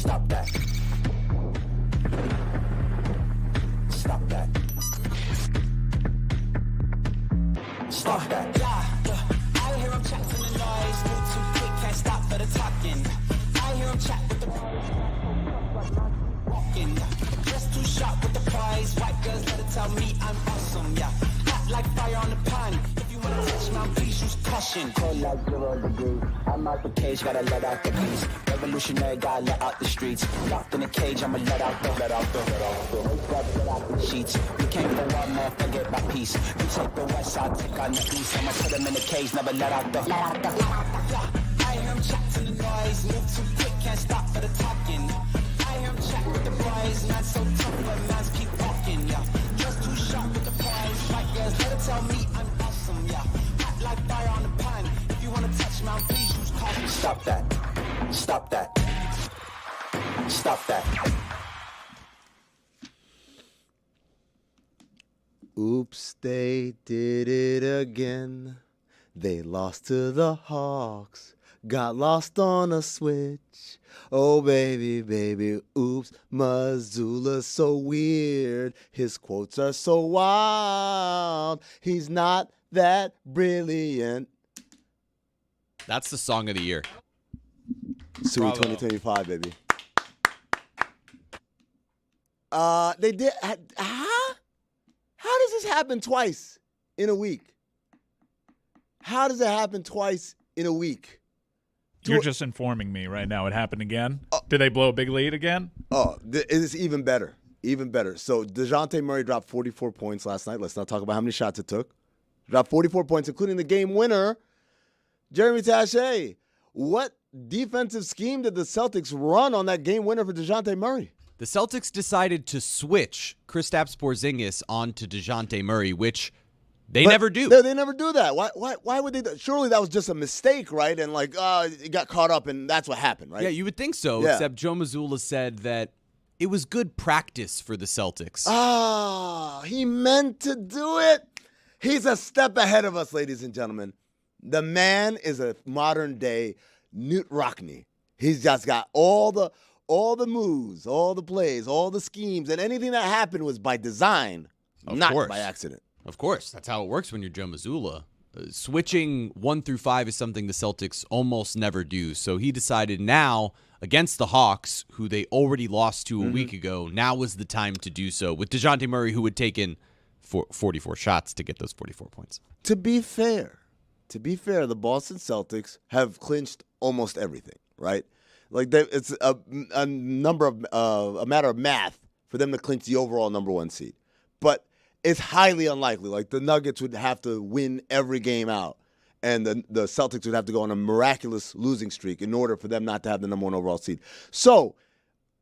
Stop that. Stop that. Stop that. I hear him chat to the noise. Move too quick, can't stop for the talking. I hear him chat with the walking. Just too sharp with the prize. White girls let it tell me I'm awesome, yeah. Hot like fire on the pan. If you wanna touch my please use caution. Cold like 0 degrees. I'm out the cage, gotta let out the beast. Revolutionary, gotta let out the streets. Locked in a cage, I'ma let out the sheets. We came for one man, forget my peace. We take the west side, take on the east. I'ma put him in the cage, never let out the. I hear him chat to the noise. Move too quick, can't stop for the talking. I hear him chat with the boys. Not so tough, but man's keep walking, yeah. Just too sharp with the prize. White girls, let it tell me I'm awesome, yeah. Hot like fire on the pan. If you wanna touch my please use caution. Stop that. Stop that. Stop that. Oops, they did it again. They lost to the Hawks. Got lost on a switch. Oh, baby, baby, oops. Mazzulla's so weird. His quotes are so wild. He's not that brilliant. That's the song of the year. Sui 2025, baby. They did. How does this happen twice in a week? How does it happen twice in a week? You're just informing me right now. It happened again? Did they blow a big lead again? It's even better. Even better. So DeJounte Murray dropped 44 points last night. Let's not talk about how many shots it took. Dropped 44 points, including the game winner, Jeremy Taché. What defensive scheme did the Celtics run on that game winner for DeJounte Murray? The Celtics decided to switch Kristaps Porzingis onto DeJounte Murray, which they never do. They never do that. Why would they? Surely that was just a mistake, right? And it got caught up, and that's what happened, right? Yeah, you would think so, except Joe Mazzulla said that it was good practice for the Celtics. He meant to do it. He's a step ahead of us, ladies and gentlemen. The man is a modern-day Newt Rockne. He's just got all the moves, all the plays, all the schemes, and anything that happened was by design, not by accident. Of course. That's how it works when you're Joe Mazzulla. Switching 1 through 5 is something the Celtics almost never do. So he decided now, against the Hawks, who they already lost to a week ago, now was the time to do so with DeJounte Murray, who had taken 44 shots to get those 44 points. To be fair, the Boston Celtics have clinched almost everything, right? It's a matter of math for them to clinch the overall number 1 seed. But it's highly unlikely. Like, the Nuggets would have to win every game out, and the Celtics would have to go on a miraculous losing streak in order for them not to have the number 1 overall seed. So,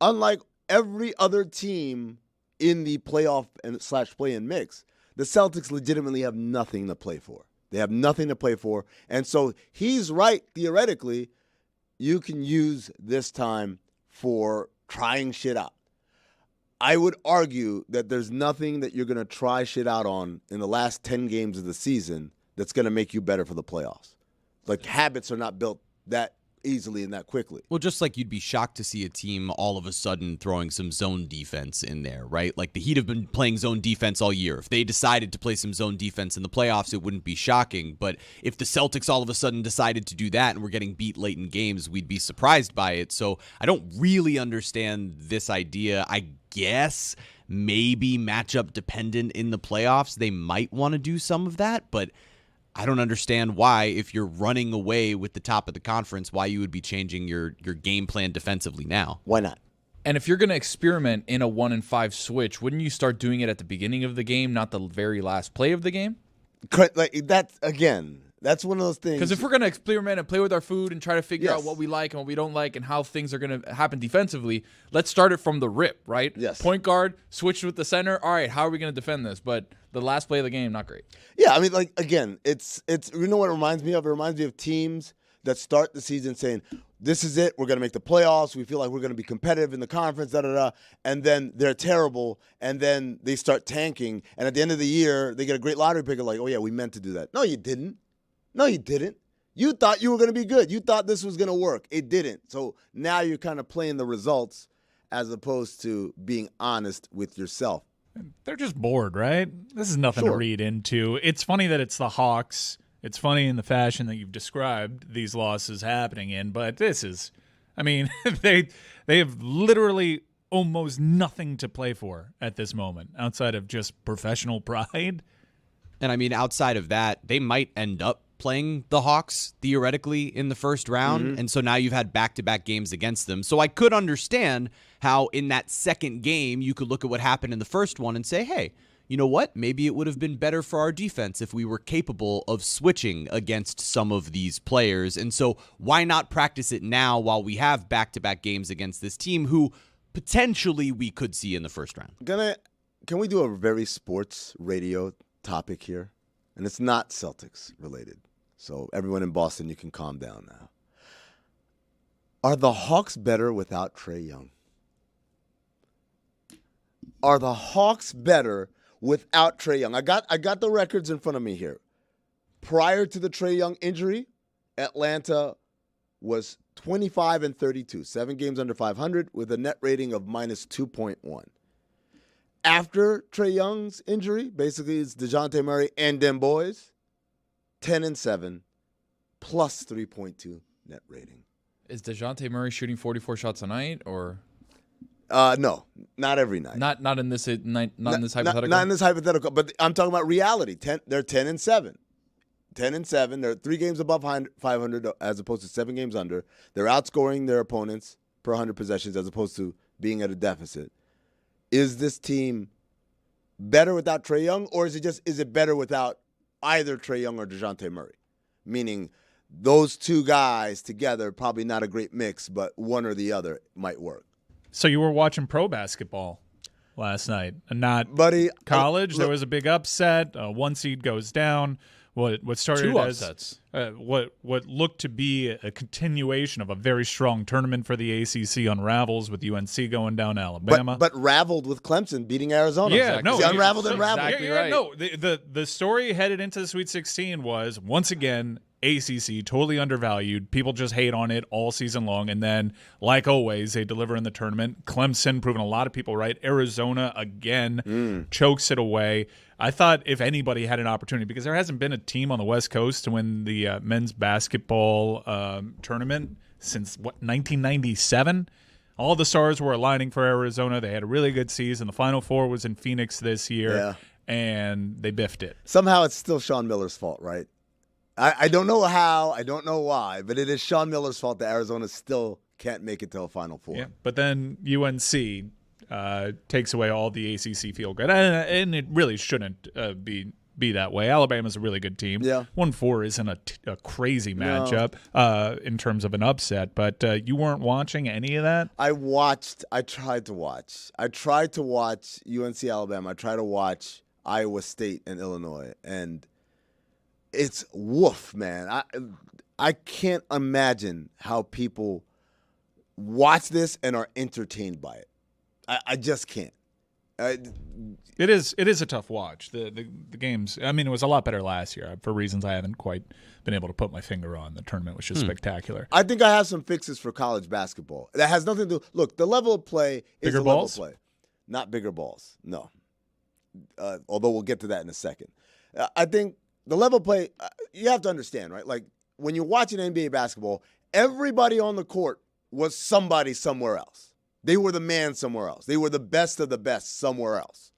unlike every other team in the playoff and / play-in mix, the Celtics legitimately have nothing to play for. They have nothing to play for. And so he's right, theoretically. You can use this time for trying shit out. I would argue that there's nothing that you're going to try shit out on in the last 10 games of the season that's going to make you better for the playoffs. Like, habits are not built that easily and that quickly. Well, just like you'd be shocked to see a team all of a sudden throwing some zone defense in there, right? Like, the Heat have been playing zone defense all year. If they decided to play some zone defense in the playoffs, it wouldn't be shocking. But if the Celtics all of a sudden decided to do that and we're getting beat late in games, we'd be surprised by it. So I don't really understand this idea. I guess maybe matchup dependent in the playoffs, they might want to do some of that, but I don't understand why, if you're running away with the top of the conference, why you would be changing your game plan defensively now. Why not? And if you're going to experiment in a 1-5 switch, wouldn't you start doing it at the beginning of the game, not the very last play of the game? That's one of those things. Because if we're going to experiment and play with our food and try to figure out what we like and what we don't like and how things are going to happen defensively, let's start it from the rip, right? Yes. Point guard, switch with the center. All right, how are we going to defend this? But the last play of the game, not great. Yeah, I mean, it's you know what it reminds me of? It reminds me of teams that start the season saying, this is it, we're going to make the playoffs, we feel like we're going to be competitive in the conference, da-da-da, and then they're terrible, and then they start tanking, and at the end of the year, they get a great lottery pick, like, oh yeah, we meant to do that. No, you didn't. You thought you were going to be good. You thought this was going to work. It didn't. So now you're kind of playing the results as opposed to being honest with yourself. They're just bored, right? This is nothing to read into. It's funny that it's the Hawks. It's funny in the fashion that you've described these losses happening in, but this is, I mean, they have literally almost nothing to play for at this moment outside of just professional pride. And I mean, outside of that, they might end up playing the Hawks theoretically in the first round. And so now you've had back-to-back games against them. So I could understand how in that second game you could look at what happened in the first one and say, hey, you know what? Maybe it would have been better for our defense if we were capable of switching against some of these players. And so why not practice it now while we have back-to-back games against this team who potentially we could see in the first round? Can we do a very sports radio topic here? And it's not Celtics related. So everyone in Boston, you can calm down now. Are the Hawks better without Trae Young? Are the Hawks better without Trae Young? I got the records in front of me here. Prior to the Trae Young injury, Atlanta was 25-32, 7 games under 500 with a net rating of minus 2.1. After Trae Young's injury, basically it's DeJounte Murray and them boys, 10-7, plus 3.2 net rating. Is DeJounte Murray shooting 44 shots a night, or? No, not every night. Not in this hypothetical. Not in this hypothetical, but I'm talking about reality. They're 10-7. 10-7. They're 3 games above 500 as opposed to 7 games under. They're outscoring their opponents per 100 possessions as opposed to being at a deficit. Is this team better without Trae Young, or is it better without either Trae Young or DeJounte Murray? Meaning those two guys together, probably not a great mix, but one or the other might work. So you were watching pro basketball last night and not college? There was a big upset. One seed goes down. What started 2 as upsets. What looked to be a continuation of a very strong tournament for the ACC unravels with UNC going down to Alabama. But raveled with Clemson beating Arizona. Yeah, no, unraveled and raveled. Exactly yeah, right. No, the story headed into the Sweet 16 was, once again, ACC totally undervalued. People just hate on it all season long. And then, like always, they deliver in the tournament. Clemson proving a lot of people right. Arizona, again, chokes it away. I thought if anybody had an opportunity, because there hasn't been a team on the West Coast to win the men's basketball tournament since, 1997? All the stars were aligning for Arizona. They had a really good season. The Final Four was in Phoenix this year, and they biffed it. Somehow it's still Sean Miller's fault, right? I don't know how, I don't know why, but it is Sean Miller's fault that Arizona still can't make it to a Final Four. Yeah, but then UNC takes away all the ACC feel good, and it really shouldn't be that way. Alabama's a really good team. Yeah, 1-4 isn't a crazy matchup in terms of an upset, but you weren't watching any of that. I tried to watch UNC Alabama. I tried to watch Iowa State and Illinois, and it's woof, man. I can't imagine how people watch this and are entertained by it. I just can't. It is a tough watch. The games, I mean, it was a lot better last year for reasons I haven't quite been able to put my finger on. The tournament was just spectacular. I think I have some fixes for college basketball. That has nothing to do. Look, the level of play is bigger the balls? level of play. Not bigger balls, no. Although we'll get to that in a second. I think the level of play, you have to understand, right? Like when you're watching NBA basketball, everybody on the court was somebody somewhere else. They were the man somewhere else. They were the best of the best somewhere else.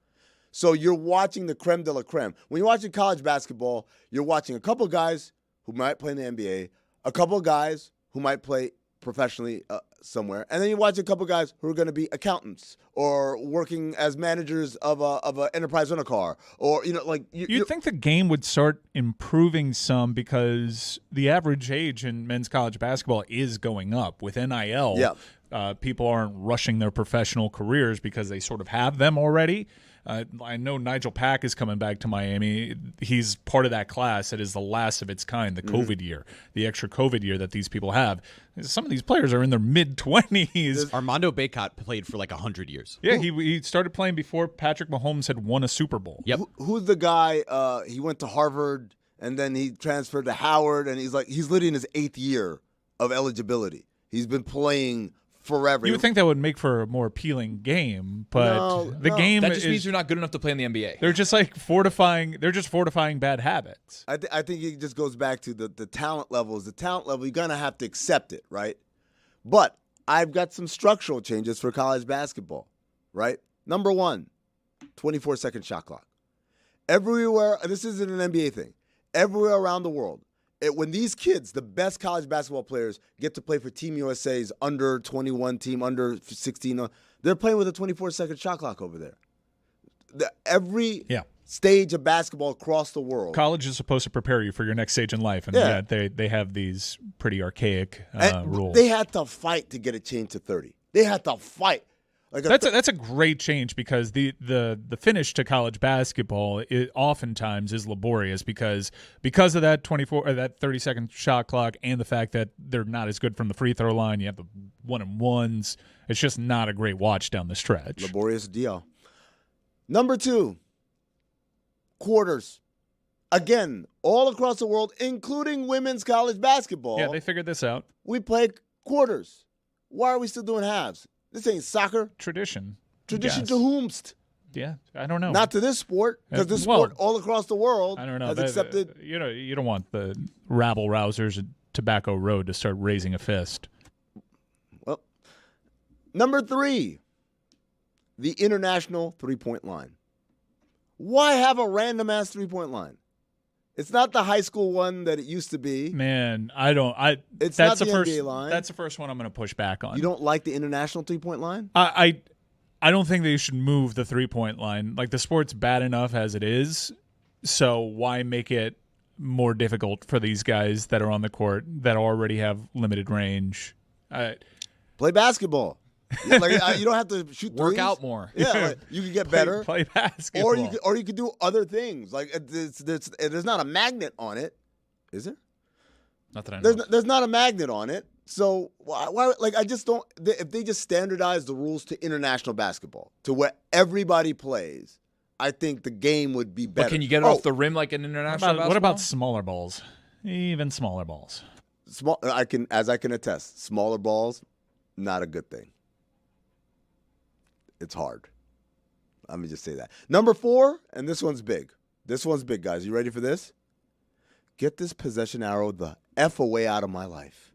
So you're watching the creme de la creme. When you're watching college basketball, you're watching a couple of guys who might play in the NBA, a couple of guys who might play professionally somewhere, and then you watch a couple of guys who are going to be accountants or working as managers of a enterprise rental car, or You'd think the game would start improving some because the average age in men's college basketball is going up with NIL. Yeah. People aren't rushing their professional careers because they sort of have them already. I know Nigel Pack is coming back to Miami. He's part of that class that is the last of its kind, the COVID year, the extra COVID year that these people have. Some of these players are in their mid-20s. Armando Bacot played for like 100 years. Yeah, he started playing before Patrick Mahomes had won a Super Bowl. Yep. Who's the guy? He went to Harvard and then he transferred to Howard, and he's literally in his 8th year of eligibility. He's been playing forever. You would think that would make for a more appealing game, but the game that just means you're not good enough to play in the NBA. They're just like fortifying. They're just fortifying bad habits. I think it just goes back to the talent levels. The talent level, you're gonna have to accept it, right? But I've got some structural changes for college basketball, right? Number 1, 24-second shot clock. Everywhere, this isn't an NBA thing. Everywhere around the world, when these kids, the best college basketball players, get to play for Team USA's under 21 team, under 16, they're playing with a 24-second shot clock over there. Every stage of basketball across the world. College is supposed to prepare you for your next stage in life, and they have these pretty archaic rules. They had to fight to get it changed to 30. They had to fight. That's a great change because the finish to college basketball oftentimes is laborious because of that 30-second shot clock and the fact that they're not as good from the free throw line. You have the 1-and-1s. It's just not a great watch down the stretch. Laborious deal. Number 2, quarters. Again, all across the world, including women's college basketball. Yeah, they figured this out. We play quarters. Why are we still doing halves? This ain't soccer. Tradition. Tradition to whomst. Yeah, I don't know. Not to this sport, because this sport all across the world has accepted. You don't want the rabble-rousers at Tobacco Road to start raising a fist. Well, number 3, the international three-point line. Why have a random-ass three-point line? It's not the high school one that it used to be. Man, It's not the NBA line. That's the first one I'm going to push back on. You don't like the international three-point line? I don't think they should move the three-point line. Like, the sport's bad enough as it is, so why make it more difficult for these guys that are on the court that already have limited range? Play basketball. You don't have to shoot threes. Work out more. Yeah, you can get better. Play basketball. Or you could do other things. Like there's not a magnet on it, is there? Not that I know. There's not a magnet on it. So why? Like I just don't. If they just standardize the rules to international basketball to where everybody plays, I think the game would be better. But can you get it off the rim like an international basketball? What about smaller balls? Even smaller balls. I can attest. Smaller balls, not a good thing. It's hard. Let me just say that. Number 4, and this one's big. This one's big, guys. You ready for this? Get this possession arrow the F away out of my life.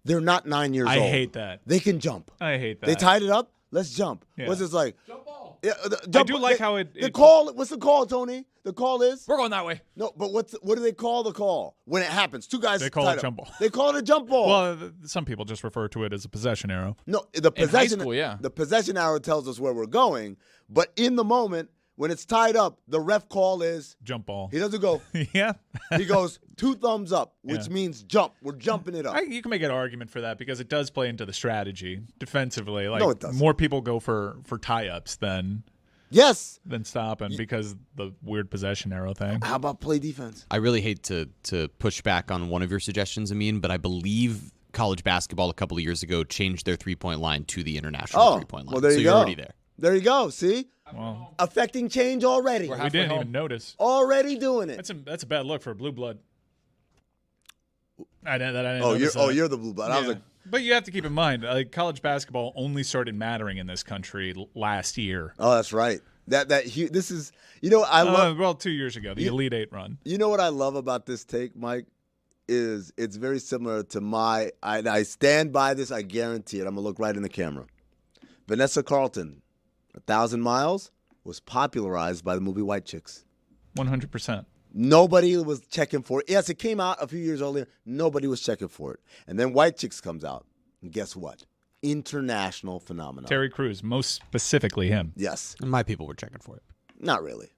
They're not 9 years old. I hate that. They can jump. I hate that. They tied it up. Let's jump. Yeah. What's this like? Jump ball. Yeah, I do like how the call. What's the call, Tony? The call is We're going that way. no. But what do they call the call when it happens? Two guys. They call tied it up. jump ball. They call it a jump ball. Well, some people just refer to it as a possession arrow. No, the In high possession. school, yeah. The possession arrow tells us where we're going, but in the moment when it's tied up, the ref call is Jump ball. he doesn't go. Yeah. He goes 2 thumbs up, which Yeah. means jump. We're jumping it up. You can make an argument for that because it does play into the strategy defensively. Like No, it doesn't. more people go for tie-ups than Yes. stopping because the weird possession arrow thing. How about play defense? I really hate to push back on one of your suggestions, Amin, but I believe college basketball a couple of years ago changed their three-point line to the international three-point line. Well, there you so go. you're already there. There you go. See, Well, affecting change already. We're we halfway didn't home. even notice. Already doing it. That's a bad look for blue blood. I didn't Oh, notice that. you're the blue blood. I was Yeah. like, But you have to keep in mind, like, college basketball only started mattering in this country last year. oh, that's right. This is, I love. Well, 2 years ago, the Elite Eight run. You know what I love about this take, Mike, is it's very similar to I stand by this. I guarantee it. I'm gonna look right in the camera. Vanessa Carlton, 1,000 Miles was popularized by the movie White Chicks. 100%. Nobody was checking for it. Yes, it came out a few years earlier. Nobody was checking for it. And then White Chicks comes out. And guess what? International phenomenon. Terry Crews, most specifically him. Yes. And my people were checking for it. Not really.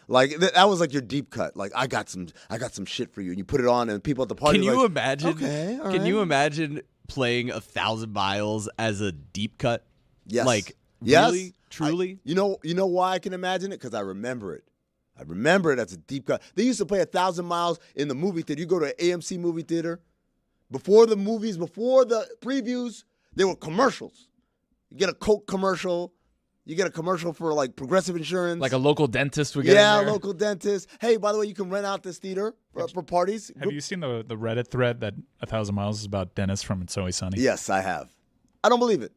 Like that was like your deep cut. Like I got some shit for you, and you put it on, and people at the party. Can were you like, imagine? Okay, all Can right. you imagine playing 1,000 Miles as a deep cut? Yes. Like Yes. really, truly. You know why I can imagine it? Because I remember it. I remember it as a deep cut. They used to play 1,000 Miles in the movie theater. You go to an AMC movie theater. Before the movies, before the previews, there were commercials. You get a Coke commercial. You get a commercial for like Progressive Insurance. Like a local dentist we get in there. Local dentist. Hey, by the way, you can rent out this theater for parties. Have you seen the Reddit thread that 1,000 Miles is about Dennis from It's Always Sunny? Yes, I have. I don't believe it.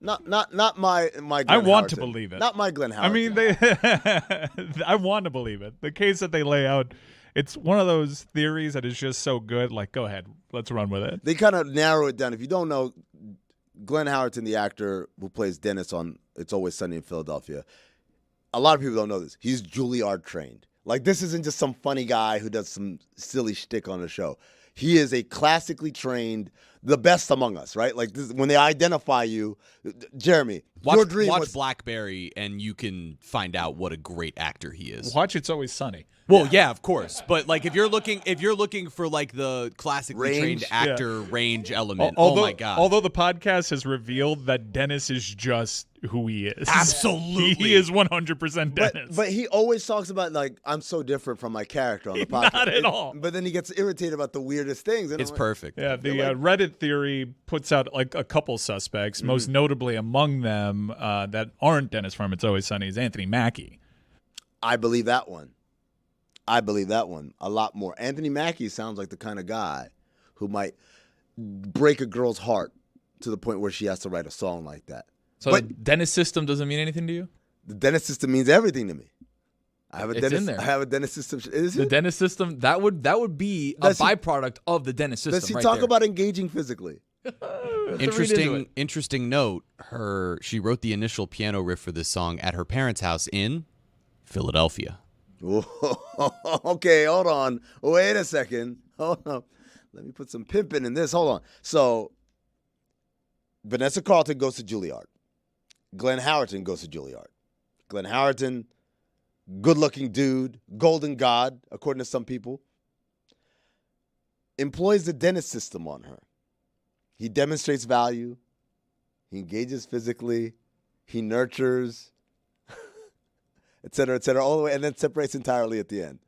Not my Glenn I want to Howerton. believe it. Not my Glenn Howerton. I mean, I want to believe it. The case that they lay out, it's one of those theories that is just so good. Like, go ahead, let's run with it. They kind of narrow it down. If you don't know, Glenn Howerton, the actor who plays Dennis on It's Always Sunny in Philadelphia, a lot of people don't know this. He's Juilliard trained. Like, this isn't just some funny guy who does some silly shtick on the show. He is a classically trained, the best among us, right? Like, this, when they identify you, Jeremy, your dream watch was... Blackberry, and you can find out what a great actor he is. Watch It's Always Sunny. Well, yeah, of course. But like, if you're looking for like the classically trained actor range element, oh my god! Although the podcast has revealed that Dennis is just who he is. Absolutely, he is 100% Dennis. But he always talks about like, I'm so different from my character on the podcast. Not at all. But then he gets irritated about the weirdest things. And it's perfect. Yeah, the Reddit theory puts out like a couple suspects, most notably among them that aren't Dennis from It's Always Sunny is Anthony Mackie. I believe that one. A lot more. Anthony Mackie sounds like the kind of guy who might break a girl's heart to the point where she has to write a song like that. So the Dennis system doesn't mean anything to you? The Dennis system means everything to me. I have a It's Dennis. in there. I have a Dennis system. Is The it? Dennis system, that would be a byproduct of the Dennis system. Does he right talk there. about engaging physically? Interesting note. She wrote the initial piano riff for this song at her parents' house in Philadelphia. Okay, hold on. Wait a second. Hold on. Let me put some pimping in this. Hold on. So, Vanessa Carlton goes to Juilliard. Glenn Howerton goes to Juilliard. Glenn Howerton, good-looking dude, golden god, according to some people, employs the Dennis system on her. He demonstrates value. He engages physically. He nurtures, et cetera, all the way, and then separates entirely at the end.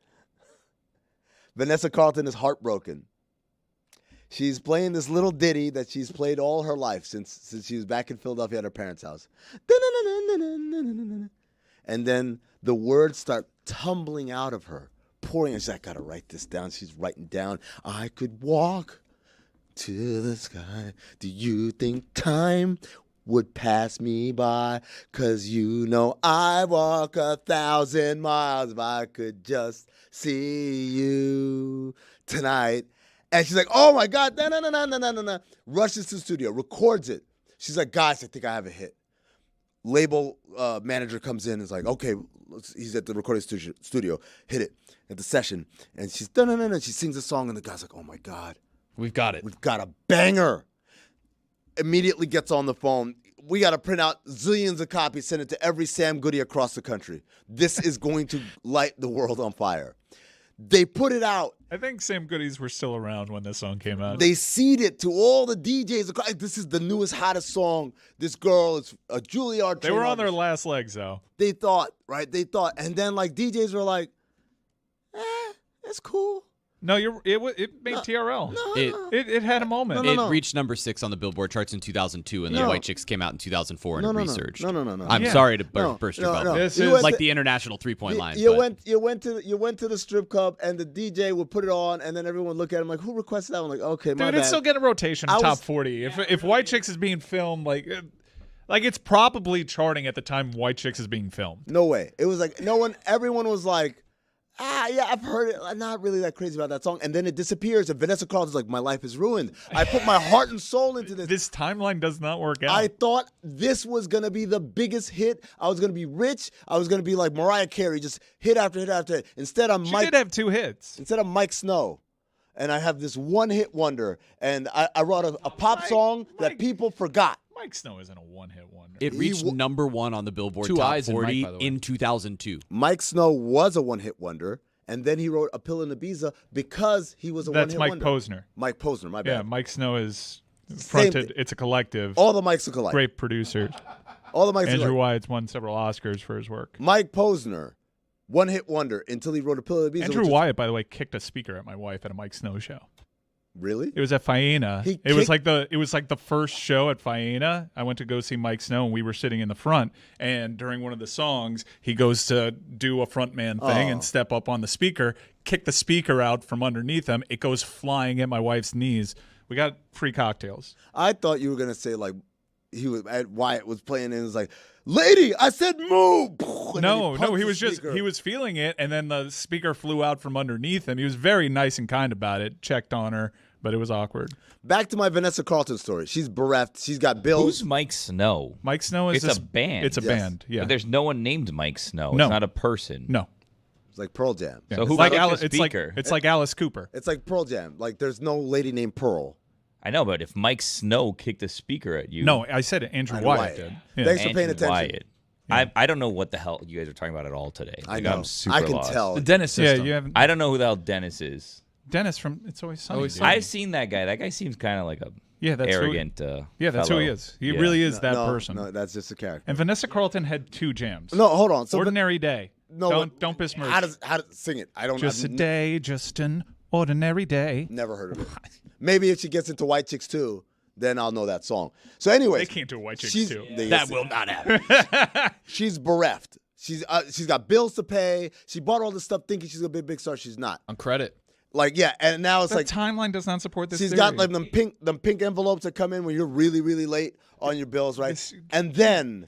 Vanessa Carlton is heartbroken. She's playing this little ditty that she's played all her life since she was back in Philadelphia at her parents' house. And then the words start tumbling out of her, pouring. And she's like, I got to write this down. She's writing down, I could walk to the sky. Do you think time would pass me by? 'Cause you know I walk 1,000 miles if I could just see you tonight. And she's like, oh my God, no. Rushes to the studio, records it. She's like, guys, I think I have a hit. Label manager comes in and is like, okay, he's at the recording studio, hit it at the session. And she's, no. She sings a song and the guy's like, oh my God. We've got it. We've got a banger. Immediately gets on the phone. We got to print out zillions of copies, send it to every Sam Goody across the country. This is going to light the world on fire. They put it out. I think Sam Goodies were still around when this song came out. They seed it to all the DJs. This is the newest, hottest song. This girl is a Juilliard. They were on their last legs, though. They thought, right? And then like DJs were like, it's cool. No, it made TRL. It had a moment. It reached number 6 on the Billboard charts in 2002, and then White Chicks came out in 2004 and it resurged. No. I'm sorry to burst your bubble. This is like the international 3-point line. You went to the strip club, and the DJ would put it on, and then everyone would look at him like, who requested that one? Like, okay, my bad. Dude, it's still getting rotation in top 40. If White Chicks is being filmed, like it's probably charting at the time White Chicks is being filmed. No way. It was like everyone was like, yeah, I've heard it. I'm not really that crazy about that song. And then it disappears, and Vanessa Carlton's like, my life is ruined. I put my heart and soul into this. This timeline does not work out. I thought this was going to be the biggest hit. I was going to be rich. I was going to be like Mariah Carey, just hit after hit after hit. Instead, She did have 2 hits. Instead of Mike Snow. And I have this one-hit wonder. And I wrote a pop song that people forgot. Mike Snow isn't a one-hit wonder. It reached number 1 on the Billboard Top 40 in 2002. Mike Snow was a one-hit wonder, and then he wrote A Pill and Ibiza because he was a one-hit wonder. That's Mike Posner. Mike Posner, my bad. Yeah, Mike Snow is fronted. It's a collective. All the Mikes look alike. Great producers. All the Mikes Andrew look alike. Wyatt's won several Oscars for his work. Mike Posner, one-hit wonder until he wrote A Pill and Ibiza. Andrew Wyatt, by the way, kicked a speaker at my wife at a Mike Snow show. Really? It was at Faena. He It was kicked- like the first show at Faena. I went to go see Mike Snow, and we were sitting in the front. And during one of the songs, he goes to do a frontman thing and step up on the speaker, kick the speaker out from underneath him. It goes flying at my wife's knees. We got free cocktails. I thought you were gonna say like Wyatt was playing and it was like, "Lady, I said move." And No, then he was speaker. he was feeling it, and then the speaker flew out from underneath him. He was very nice and kind about it. Checked on her, but it was awkward. Back to my Vanessa Carlton story. She's bereft. She's got bills. Who's Mike Snow? Mike Snow is It's a band. It's a Yes. band. Yeah. But there's no one named Mike Snow. No. It's not a person. No. It's like Pearl Jam. So It's who like kicked Alice, the speaker? It's like Alice Cooper. It's like Pearl Jam. Like there's no lady named Pearl. I know, but if Mike Snow kicked the speaker at you, No, I said it. Andrew Andrew Wyatt Wyatt. did. Yeah. Thanks for paying Andrew attention. Wyatt. I don't know what the hell you guys are talking about at all today. I Like, know. I'm super I can lost. tell. The Dennis Yeah, system. you have I don't know who the hell Dennis is. Dennis from It's Always Sunny. Always dude. Sunny. I've seen that guy. That guy seems kind of like a Yeah, that's arrogant. Yeah, that's who he fellow. is. He Yeah. really is that no, person. No, that's just a character. And Vanessa Carlton had 2 jams. No, hold on. So Ordinary Day. no, Don't besmirch. How does sing it? I don't. Just a I've day, just an ordinary day. Never heard of it. Maybe if she gets into White Chicks too, then I'll know that song. So anyway, They can't do White Chicks she's, too. that will not happen. She's bereft. She's got bills to pay. She bought all this stuff thinking she's gonna be a big star. She's not. On credit. Like yeah, and now it's The like timeline does not support this. she's theory. got like them pink envelopes that come in when you're really really late on your bills, right? And then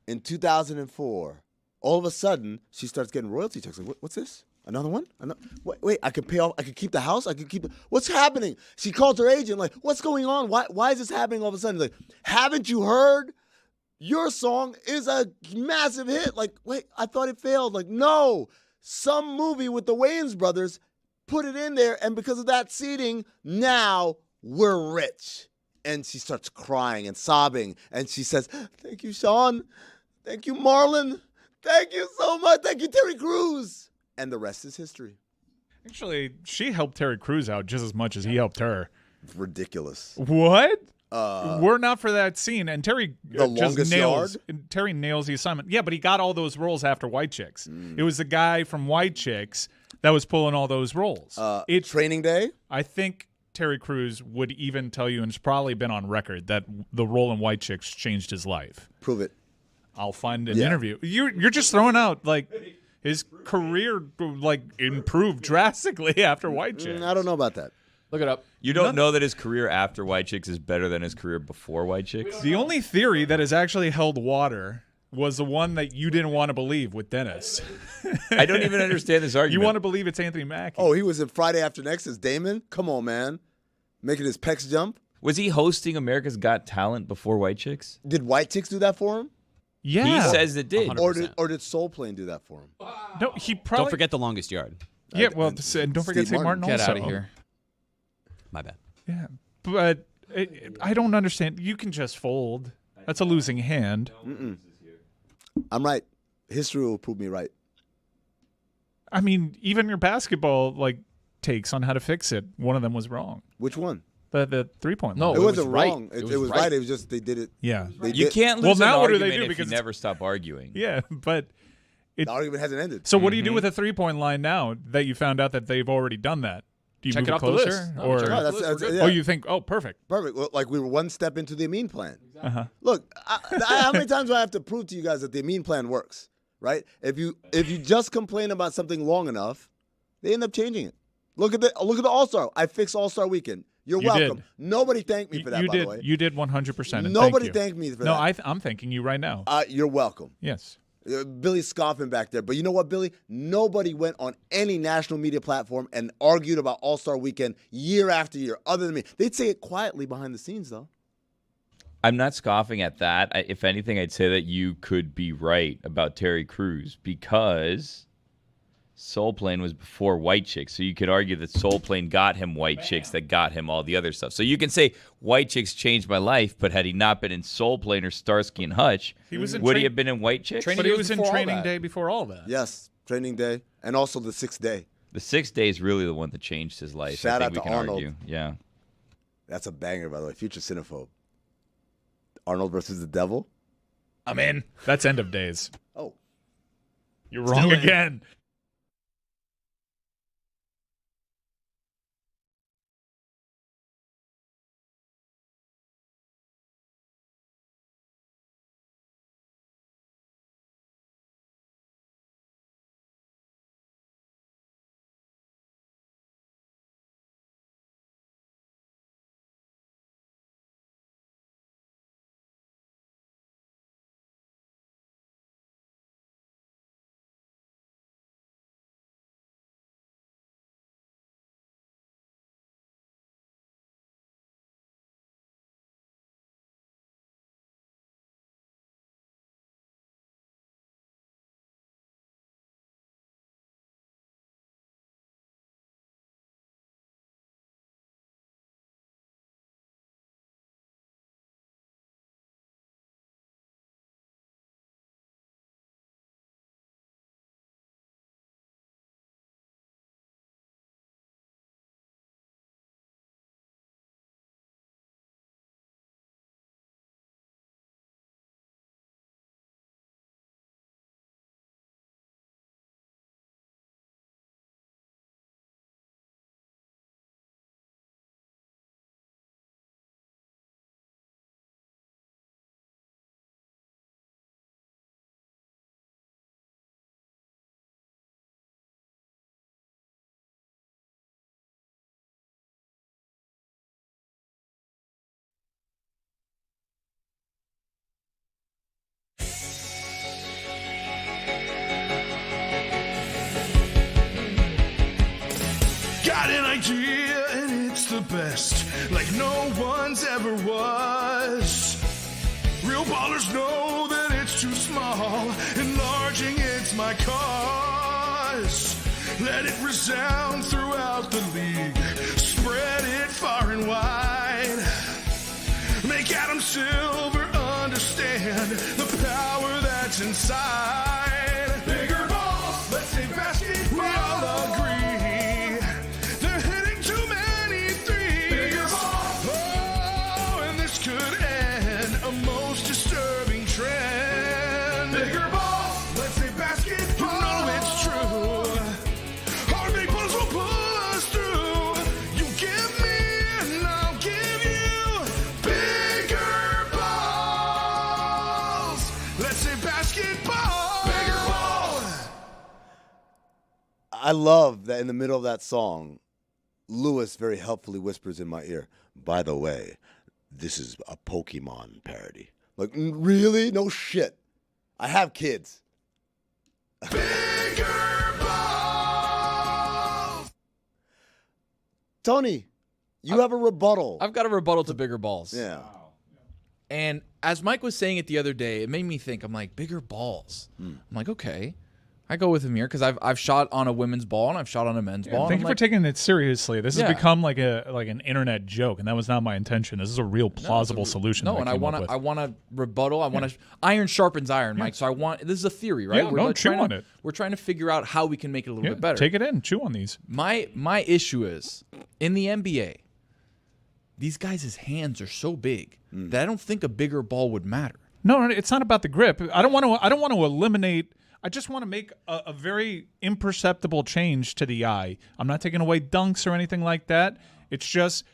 in 2004, all of a sudden she starts getting royalty checks. Like what's this? Another one? Wait, I could pay off. I could keep the house. I could keep. What's happening? She calls her agent. Like, what's going on? Why is this happening all of a sudden? Like, haven't you heard? Your song is a massive hit. Like, wait, I thought it failed. Like, no, some movie with the Wayans brothers put it in there, and because of that seeding, now we're rich. And she starts crying and sobbing, and she says, "Thank you, Sean. Thank you, Marlon. Thank you so much. Thank you, Terry Crews." And the rest is history. Actually, she helped Terry Crews out just as much as he helped her. Ridiculous. What? We're not for that scene, and Terry The just Longest nails. Yard? Terry nails the assignment. Yeah, but he got all those roles after White Chicks. It was the guy from White Chicks that was pulling all those roles. Training Day? I think Terry Crews would even tell you, and it's probably been on record, that the role in White Chicks changed his life. Prove it. I'll find an Yeah. interview. You're just throwing out like his career like improved drastically after White Chicks. I don't know about that. Look it up. You don't know that his career after White Chicks is better than his career before White Chicks? The only theory that has actually held water was the one that you didn't want to believe with Dennis. I don't even understand this argument. You want to believe it's Anthony Mackie. Oh, he was in Friday After Next as Damon? Come on, man. Making his pecs jump? Was he hosting America's Got Talent before White Chicks? Did White Chicks do that for him? yeah. He says it did. 100%. Or did Soul Plane do that for him? No, he probably. Don't forget The Longest Yard. Yeah, well, and don't forget Steve St. Martin Martin. Get also. out of here. My bad. Yeah, but I don't understand. You can just fold. That's a losing hand. I'm right. History will prove me right. I mean, even your basketball like takes on how to fix it. One of them was wrong. Which one? The 3-point No, line. It it wasn't was right. wrong. It It was was right. right. It was just they did it. Yeah. They You did- can't Well, lose now an what do they argument do? if you Because it's- never stop arguing. Yeah, but The argument hasn't ended. so what do you do with a 3-point line now that you found out that they've already done that? Do you Check move it it off the closer, list. No, or check it No, off that's, We're good. yeah. oh, you think perfect? Perfect. Well, like we were one step into the Amin plan. Uh-huh. Look, how many times do I have to prove to you guys that the Amin plan works? Right? If you just complain about something long enough, they end up changing it. Look at the All-Star. I fixed All-Star Weekend. You're You welcome. did. Nobody thanked me for that, You by did. the way. You did 100%. and Nobody thank you. thanked me for No, that. I'm thanking you right now. You're welcome. Yes. Billy's scoffing back there. But you know what, Billy? Nobody went on any national media platform and argued about All-Star Weekend year after year, other than me. They'd say it quietly behind the scenes, though. I'm not scoffing at that. If anything, I'd say that you could be right about Terry Crews because Soul Plane was before White Chicks. So you could argue that Soul Plane got him White Chicks that got him all the other stuff. So you can say White Chicks changed my life, but had he not been in Soul Plane or Starsky and Hutch, He was in would he train- have been in White Chicks? Training But he Day was in before all training that. day before all that. Yes, training day, and also the 6th day. The 6th day is really the one that changed his life. Shout I out think we to can Arnold. argue. Yeah. That's a banger, by the way. Future Cinephobe. Arnold versus the Devil. I'm in. That's end of days. Oh. You're wrong again. Got an idea and it's the best, like no one's ever was. Real ballers know that it's too small, enlarging it's my cause. Let it resound throughout the league, spread it far and wide. Make Adam Silver understand the power that's inside. Bigger balls, let's say basketball. We all agree they're hitting too many threes. Bigger balls. Oh, and this could end a most disturbing trend. Bigger balls, let's say basketball. You know it's true. Our big balls will pull us through. You give me and I'll give you bigger balls. Let's say basketball. Bigger balls. I love that in the middle of that song, Lewis very helpfully whispers in my ear, by the way, this is a Pokemon parody. Like, really? No shit. I have kids. Bigger balls. Tony, you have a rebuttal. I've got a rebuttal to bigger balls. Yeah. And as Mike was saying it the other day, it made me think. I'm like, bigger balls. I'm like, okay. I go with him here because I've shot on a women's ball and I've shot on a men's ball. Thank you for taking it seriously. This has Yeah. become like an internet joke, and that was not my intention. This is a real plausible solution. No, that and I came up with. I want to rebuttal. I want to iron sharpens iron, Mike. So this is a theory, right? Yeah, don't chew on it. We're trying to figure out how we can make it a little bit better. Take it in, chew on these. My issue is in the NBA, these guys' hands are so big that I don't think a bigger ball would matter. No, it's not about the grip. I don't want to eliminate. I just want to make a very imperceptible change to the eye. I'm not taking away dunks or anything like that. It's just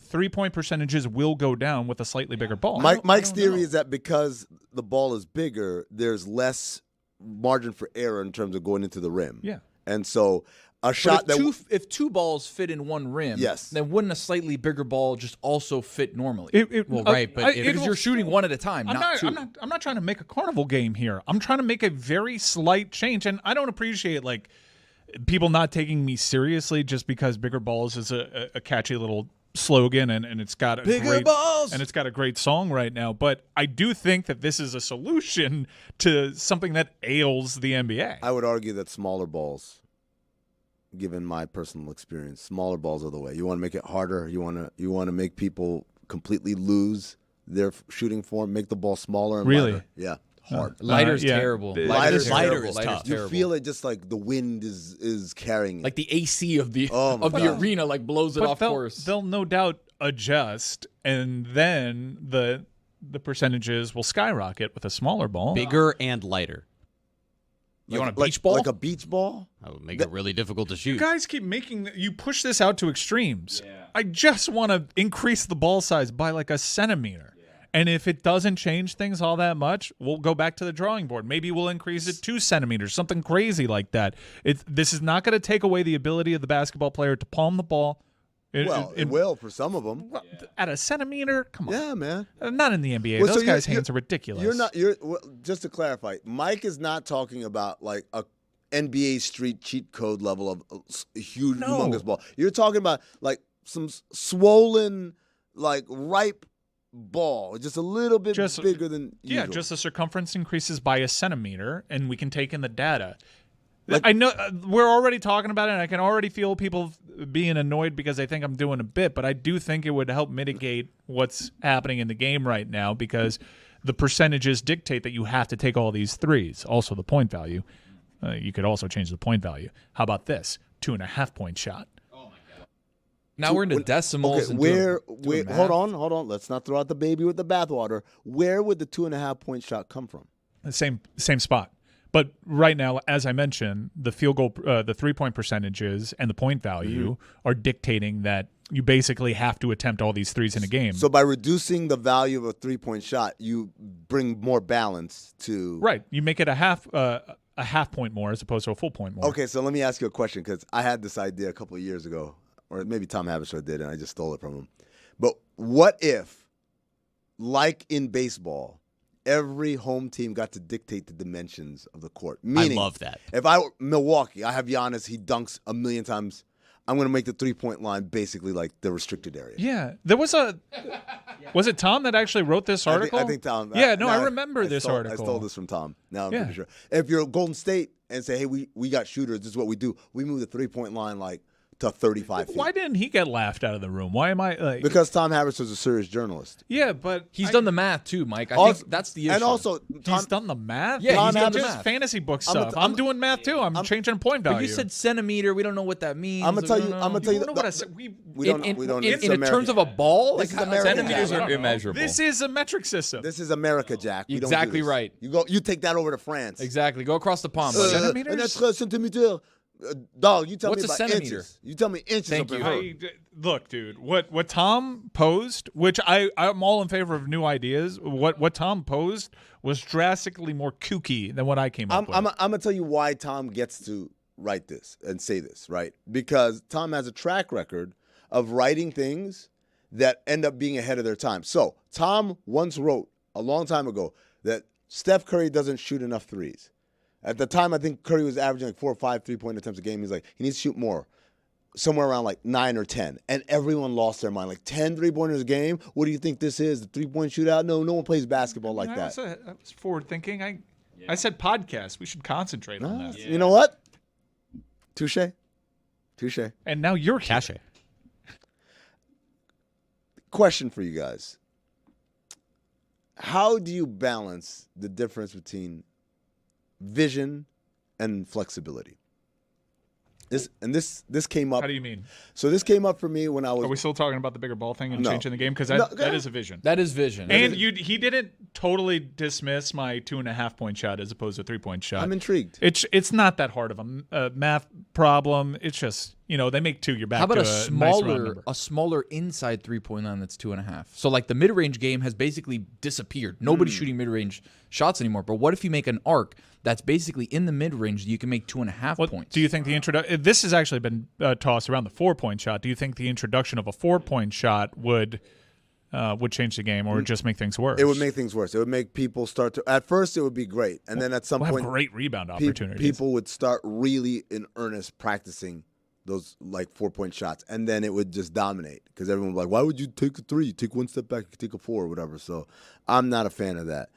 3-point percentages will go down with a slightly bigger ball. Mike's theory is that because the ball is bigger, there's less margin for error in terms of going into the rim. Yeah. And so a But shot if two balls fit in one rim, Yes. then wouldn't a slightly bigger ball just also fit normally? Right, but because you're shooting one at a time, not two. I'm not trying to make a carnival game here. I'm trying to make a very slight change, and I don't appreciate like people not taking me seriously just because bigger balls is a catchy little slogan and it's got a Bigger balls! and it's got a great song right now. But I do think that this is a solution to something that ails the NBA. I would argue that smaller balls, given my personal experience, smaller balls are the way. You want to make it harder. You want to make people completely lose their shooting form. Make the ball smaller and Really? lighter. Yeah, hard. Lighter's yeah. terrible. Lighter's terrible. is Lighter's tough. You terrible. feel it just like the wind is carrying it. Like the AC of the Oh my of the God. arena like blows it But off they'll, course. they'll no doubt adjust, and then the percentages will skyrocket with a smaller ball. Bigger and lighter. You want a beach ball? Like a beach ball? That would make it really difficult to shoot. You guys keep you push this out to extremes. I just want to increase the ball size by like a centimeter. And if it doesn't change things all that much, we'll go back to the drawing board. Maybe we'll increase it 2 centimeters, something crazy like that. This is not going to take away the ability of the basketball player to palm the ball. It will for some of them. At a centimeter? Come on. Yeah, man. Not in the NBA. Well, Those so guys' hands are ridiculous. Just to clarify, Mike is not talking about like a NBA street cheat code level of a huge, humongous ball. You're talking about like some swollen, like ripe ball, just a little bit bigger than usual. Yeah, just the circumference increases by a centimeter, and we can take in the data. Like- I know we're already talking about it, and I can already feel people being annoyed because they think I'm doing a bit, but I do think it would help mitigate what's happening in the game right now because the percentages dictate that you have to take all these threes. Also, the point value. You could also change the point value. How about this? 2.5-point shot. Now we're into decimals. Okay, and where doing math. hold on. Let's not throw out the baby with the bathwater. Where would the 2.5-point shot come from? The same spot. But right now, as I mentioned, the field goal, the 3-point percentages and the point value are dictating that you basically have to attempt all these threes in a game. So by reducing the value of a 3-point shot, you bring more balance to. Right, you make it a half point more as opposed to a full point more. Okay, so let me ask you a question because I had this idea a couple of years ago, or maybe Tom Havishar did, and I just stole it from him. But what if, like in baseball, every home team got to dictate the dimensions of the court? Meaning, I love that. If I were Milwaukee, I have Giannis, he dunks a million times I'm going to make the 3-point line basically like the restricted area. Yeah, there was was it Tom that actually wrote this article? I think Tom. Yeah, no, I remember this article. I stole this from Tom. Now I'm Yeah. pretty sure. If you're Golden State and say, hey, we got shooters, this is what we do. We move the 3-point line like to 35 feet. Why didn't he get laughed out of the room? Why am I like? Because Tom Harris was a serious journalist. Yeah, but He's done the math too, Mike. I Also- think that's the issue. And also, He's done the math. Yeah, he's he's done done the just math. fantasy book I'm a- stuff. I'm- I'm doing math too. I'm changing point value. but you said centimeter. We don't know what that means. I'm gonna tell you. I'm gonna tell You you. know what I said? We don't. in, we don't. in, it's in America. terms of a ball, This like is America. Centimeters Jack. are immeasurable. This is a metric system. This is America, Jack. We don't do Exactly this. right. You go. You take that over to France. exactly. Go across the pond, buddy. Centimeters? And that's centimeter. Dog, you tell What's me a about centimeter? inches. You tell me inches. Thank up in you. her. Look, dude. What Tom posed, which I'm all in favor of new ideas. What Tom posed was drastically more kooky than what I came up with. I'm gonna tell you why Tom gets to write this and say this, right? Because Tom has a track record of writing things that end up being ahead of their time. So Tom once wrote a long time ago that Steph Curry doesn't shoot enough threes. At the time, I think Curry was averaging like 4 or 5 3-point attempts a game. He's like, he needs to shoot more, somewhere around like 9 or 10. And everyone lost their mind. Like 10 3-pointers a game? What do you think this is? The 3-point shootout? No one plays basketball like that. I was forward thinking. I said podcast. We should concentrate on that. You know what? Touche. And now you're here. Cache. Question for you guys. How do you balance the difference between vision and flexibility? This came up. How do you mean? So this came up for me when I was. Are we still talking about the bigger ball thing and No. changing the game? Because No, that is a vision. That is vision. And he didn't totally dismiss my 2.5-point shot as opposed to a 3-point shot. I'm intrigued. It's not that hard of a math problem. It's just they make 2. You're back. How about to a nice round number. smaller inside 3-point line that's 2.5? So like the mid range game has basically disappeared. Nobody's shooting mid range shots anymore. But what if you make an arc that's basically in the mid range? You can make 2.5 points. Do you think the introduction? This has actually been tossed around, the 4-point shot. Do you think the introduction of a 4-point shot would change the game, or just make things worse? It would make things worse. It would make people start to. At first, it would be great, and then at some We'll point, have great rebound pe- opportunities. people would start really in earnest practicing those like 4-point shots, and then it would just dominate because everyone would be like, "Why would you take a 3? Take one step back, take a 4, or whatever." So I'm not a fan of that.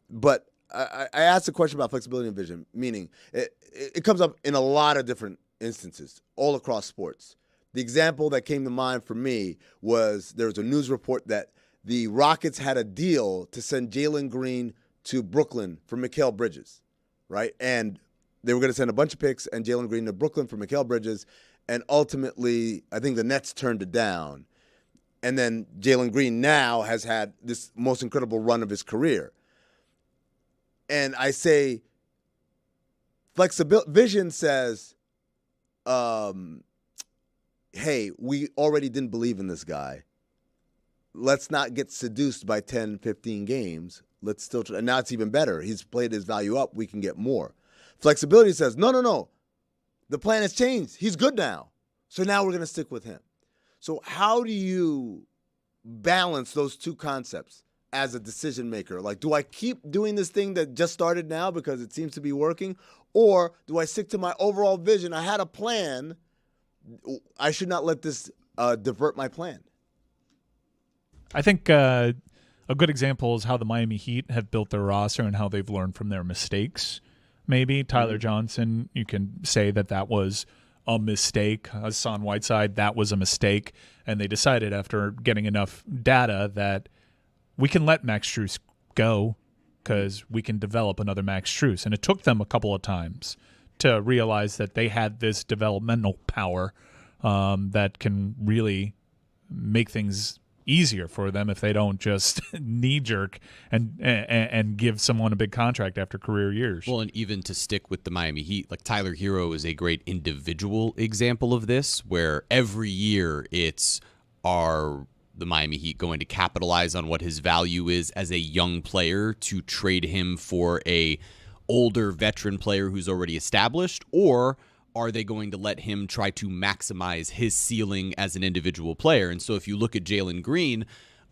But I asked a question about flexibility and vision, meaning it comes up in a lot of different instances all across sports. The example that came to mind for me was there was a news report that the Rockets had a deal to send Jalen Green to Brooklyn for Mikal Bridges, right? And they were going to send a bunch of picks and Jalen Green to Brooklyn for Mikal Bridges, and ultimately I think the Nets turned it down. And then Jalen Green now has had this most incredible run of his career. And I say, vision says, hey, we already didn't believe in this guy. Let's not get seduced by 10, 15 games. Let's still try. And now it's even better. He's played his value up. We can get more. Flexibility says, no. The plan has changed. He's good now. So now we're going to stick with him. So how do you balance those two concepts as a decision maker? Like, do I keep doing this thing that just started now because it seems to be working? Or do I stick to my overall vision? I had a plan. I should not let this divert my plan. I think a good example is how the Miami Heat have built their roster and how they've learned from their mistakes. Maybe Tyler Johnson, you can say that was a mistake. Hassan Whiteside, that was a mistake. And they decided after getting enough data that we can let Max Strus go because we can develop another Max Strus. And it took them a couple of times to realize that they had this developmental power that can really make things easier for them if they don't just knee-jerk and give someone a big contract after career years. Well, and even to stick with the Miami Heat, like Tyler Hero is a great individual example of this, where every year are the Miami Heat going to capitalize on what his value is as a young player to trade him for a older veteran player who's already established, or are they going to let him try to maximize his ceiling as an individual player? And so if you look at Jalen Green,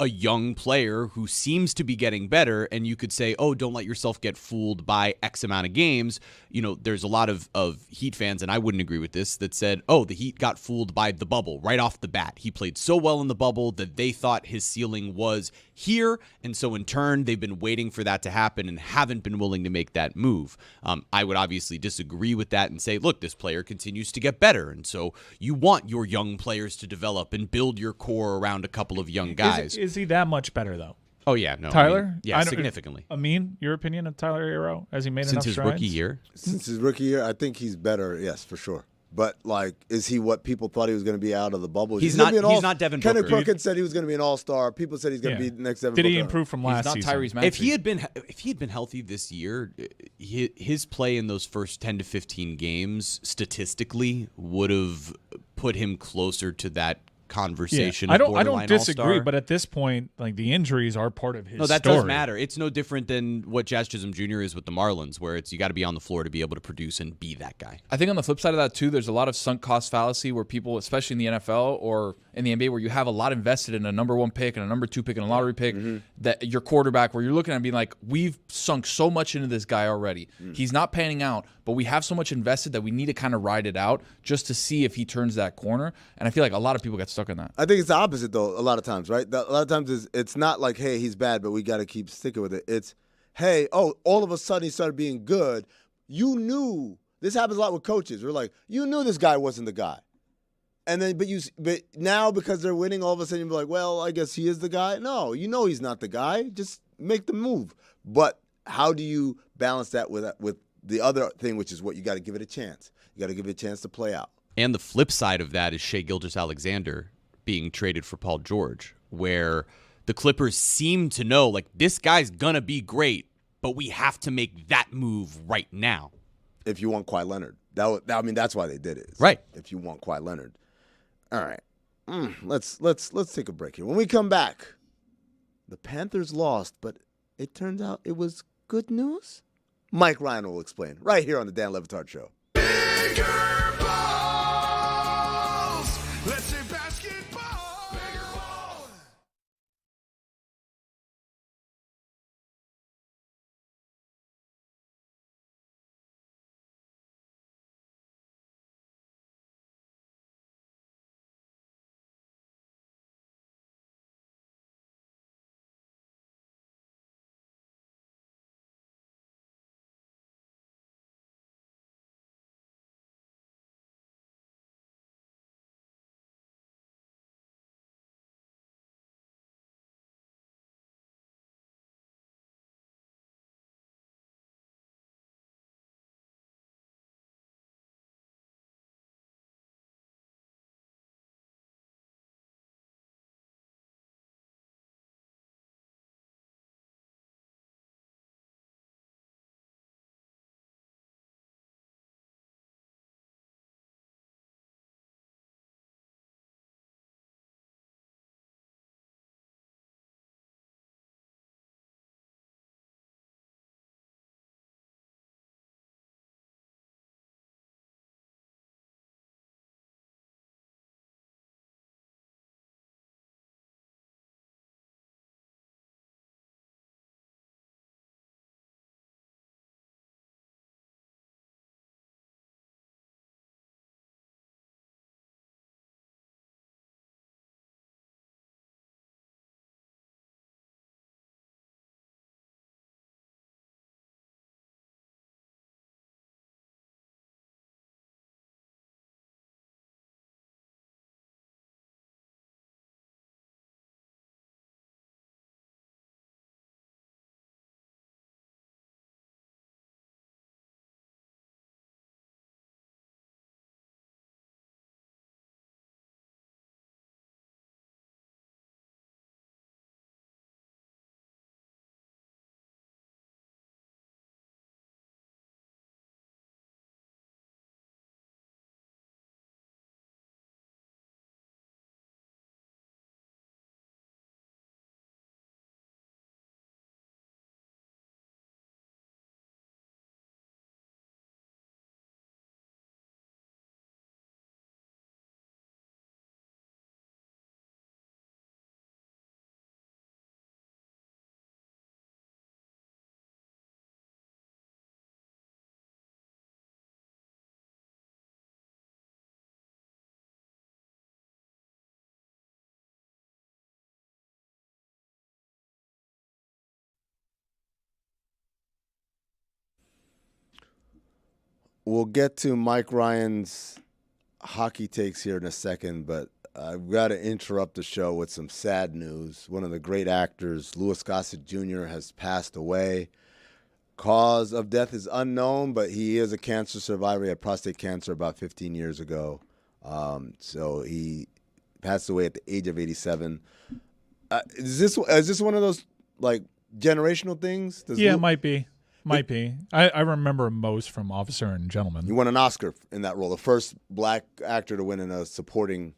a young player who seems to be getting better, and you could say, oh, don't let yourself get fooled by X amount of games. There's a lot of Heat fans, and I wouldn't agree with this, that said, oh, the Heat got fooled by the bubble right off the bat. He played so well in the bubble that they thought his ceiling was here, and so in turn, they've been waiting for that to happen and haven't been willing to make that move. I would obviously disagree with that and say, look, this player continues to get better, and so you want your young players to develop and build your core around a couple of young guys. Is he that much better, though? Oh, yeah, no. Tyler? Significantly. Amin, your opinion of Tyler Hero? Has he made enough Since his strides? rookie year? Since his rookie year, I think he's better, yes, for sure. But, is he what people thought he was going to be out of the bubble? He's not Devin Booker. Kenny Perkins said he was going to be an all-star. People said he's going to be next Devin Booker. Did he improve from last season? He's not Tyrese Maxey. If he had been healthy this year, his play in those first 10 to 15 games statistically would have put him closer to that conversation. I of don't borderline disagree, all-star. but at this point, the injuries are part of his No, that story. does matter. It's no different than what Jazz Chisholm Jr. is with the Marlins, where you got to be on the floor to be able to produce and be that guy. I think on the flip side of that, too, there's a lot of sunk cost fallacy where people, especially in the NFL or in the NBA, where you have a lot invested in a number 1 pick and a number 2 pick and a lottery pick, that your quarterback, where you're looking at and being like, we've sunk so much into this guy already. He's not panning out, but we have so much invested that we need to kind of ride it out just to see if he turns that corner. And I feel like a lot of people get stuck in that. I think it's the opposite, though, a lot of times, right? A lot of times it's not like, hey, he's bad, but we got to keep sticking with it. It's, hey, all of a sudden he started being good. You knew. This happens a lot with coaches. We're like, you knew this guy wasn't the guy. And then, but now because they're winning, all of a sudden you're like, well, I guess he is the guy. No, you know he's not the guy. Just make the move. But how do you balance that with the other thing, which is what you got to give it a chance. You got to give it a chance to play out. And the flip side of that is Shai Gilgeous-Alexander being traded for Paul George, where the Clippers seem to know, this guy's going to be great, but we have to make that move right now. If you want Kawhi Leonard. That's why they did it. Right. If you want Kawhi Leonard. All right. Let's take a break here. When we come back, the Panthers lost, but it turns out it was good news. Mike Ryan will explain right here on the Dan Le Batard Show. Bigger We'll get to Mike Ryan's hockey takes here in a second, but I've got to interrupt the show with some sad news. One of the great actors, Lou Gossett Jr., has passed away. Cause of death is unknown, but he is a cancer survivor. He had prostate cancer about 15 years ago. So he passed away at the age of 87. Is this one of those like generational things? It might be. Might be. I remember him most from Officer and Gentleman. He won an Oscar in that role, the first black actor to win in a best supporting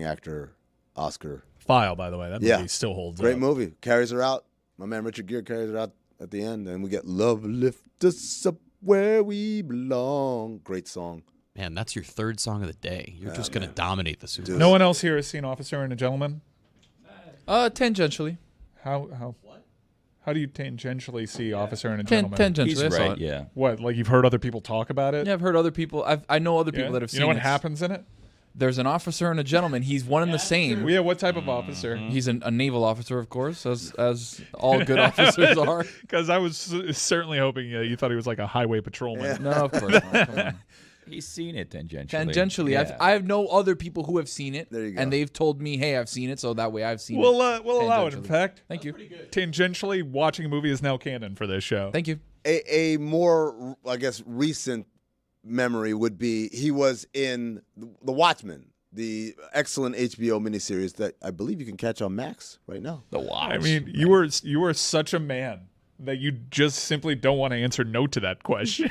actor Oscar. File, by the way, that movie still holds Great up. movie. Carries her out. My man Richard Gere carries her out at the end, and we get "Love Lift Us Up Where We Belong." Great song. Man, that's your third song of the day. You're just going to dominate the Super Bowl. No one else here has seen Officer and a Gentleman? Tangentially. How do you tangentially see Officer and a Gentleman? Tangentially. He's I saw right, it. yeah. What, like you've heard other people talk about it? Yeah, I've heard other people. I know other people that have seen it. You know what happens in it? There's an officer and a gentleman. He's one and the same. Yeah, what type of officer? He's a naval officer, of course, as all good officers are. Because I was certainly hoping you thought he was like a highway patrolman. No, of course not. Come on. He's seen it tangentially. Tangentially, Yeah. I have no other people who have seen it, There you go. and they've told me, "Hey, I've seen it," so that way I've seen We'll it. allow it. In Tangentially. fact, Thank you, tangentially, watching a movie is now canon for this show. thank you. A more, I guess, recent memory would be he was in The Watchmen, the excellent HBO miniseries that I believe you can catch on Max right now. The Watch. I mean, you were such a man that you just simply don't want to answer no to that question.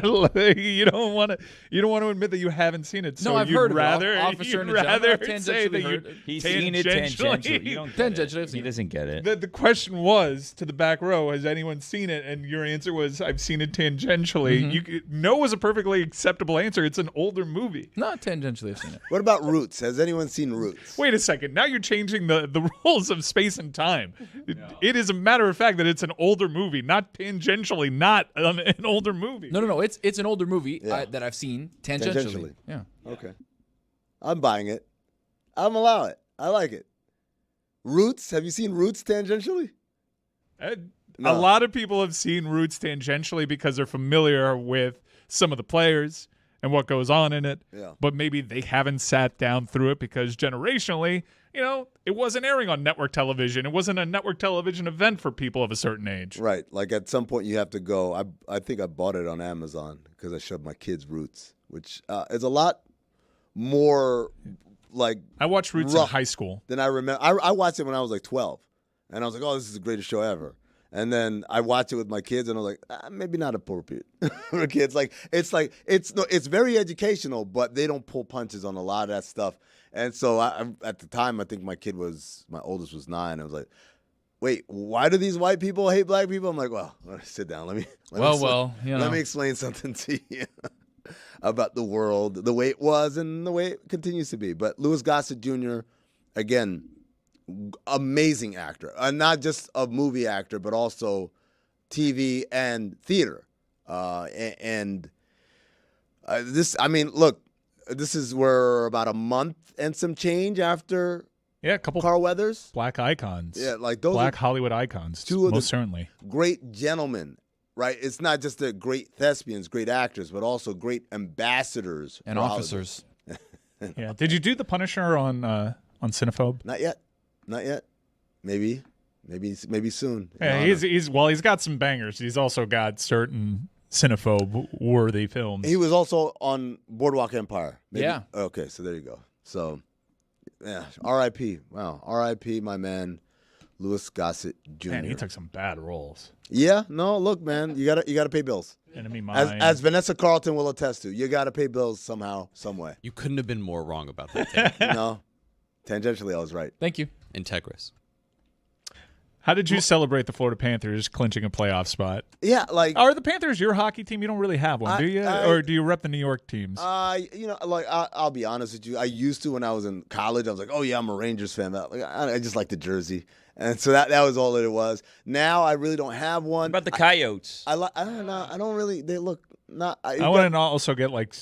You don't want to admit that you haven't seen it. So No, I've you'd heard of it. rather Officer you'd and a Gentleman. rather I've say tangentially that heard you it. He's seen it tangentially. You don't get Tangentially, I've it. seen He doesn't get it. The question was to the back row, has anyone seen it? And your answer was, I've seen it tangentially. No was a perfectly acceptable answer. It's an older movie. Not tangentially, I've seen it. What about Roots? Has anyone seen Roots? Wait a second. Now you're changing the rules of space and time. It is a matter of fact that it's an older movie, not tangentially, not an older movie. No. It's an older movie Yeah. that I've seen tangentially. Tangentially. Yeah. Okay. I'm buying it. I'm allow it. I like it. Roots? Have you seen Roots tangentially? A No. lot of people have seen Roots tangentially because they're familiar with some of the players and what goes on in it. Yeah. But maybe they haven't sat down through it because generationally, it wasn't airing on network television. It wasn't a network television event for people of a certain age. Right. Like at some point you have to go. I think I bought it on Amazon because I showed my kids Roots, which is a lot more like I watched Roots rough in high school. than I remember. I watched it when I was like 12, and I was like, "Oh, this is the greatest show ever." And then I watched it with my kids, and I was like, maybe not appropriate for kids. It's very educational, but they don't pull punches on a lot of that stuff. And so at the time, I think my oldest was 9. I was like, wait, why do these white people hate black people? I'm like, well, sit down. Let me explain something to you about the world, the way it was and the way it continues to be. But Lou Gossett Jr., again, amazing actor, not just a movie actor, but also TV and theater. This is we're about a month and some change after A couple Carl Weathers. black icons. Yeah, like those black are Hollywood icons. two of the most certainly. great gentlemen, right? It's not just the great thespians, great actors, but also great ambassadors And for Hollywood. officers. Yeah. Did you do The Punisher on Cinephobe? Not yet. Maybe soon. Yeah, he's got some bangers. He's also got certain Cinephobe worthy films. He was also on Boardwalk Empire. Maybe? Yeah. Okay, so there you go. So, yeah, R.I.P. Wow, R.I.P. My man, Lou Gossett Jr. Man, he took some bad roles. Yeah, no, look, man, you gotta pay bills. Enemy Mine. As Vanessa Carlton will attest to, you gotta pay bills somehow, some way. You couldn't have been more wrong about that take. No, tangentially, I was right. Thank you. Integris. How did you celebrate the Florida Panthers clinching a playoff spot? Yeah, like Are the Panthers your hockey team? You don't really have one, do you? Or do you rep the New York teams? I'll be honest with you. I used to when I was in college. I was like, oh yeah, I'm a Rangers fan. But I just like the jersey, and so that was all that it was. Now I really don't have one. What about the Coyotes? I don't know. I don't really. They look not. I want to also get like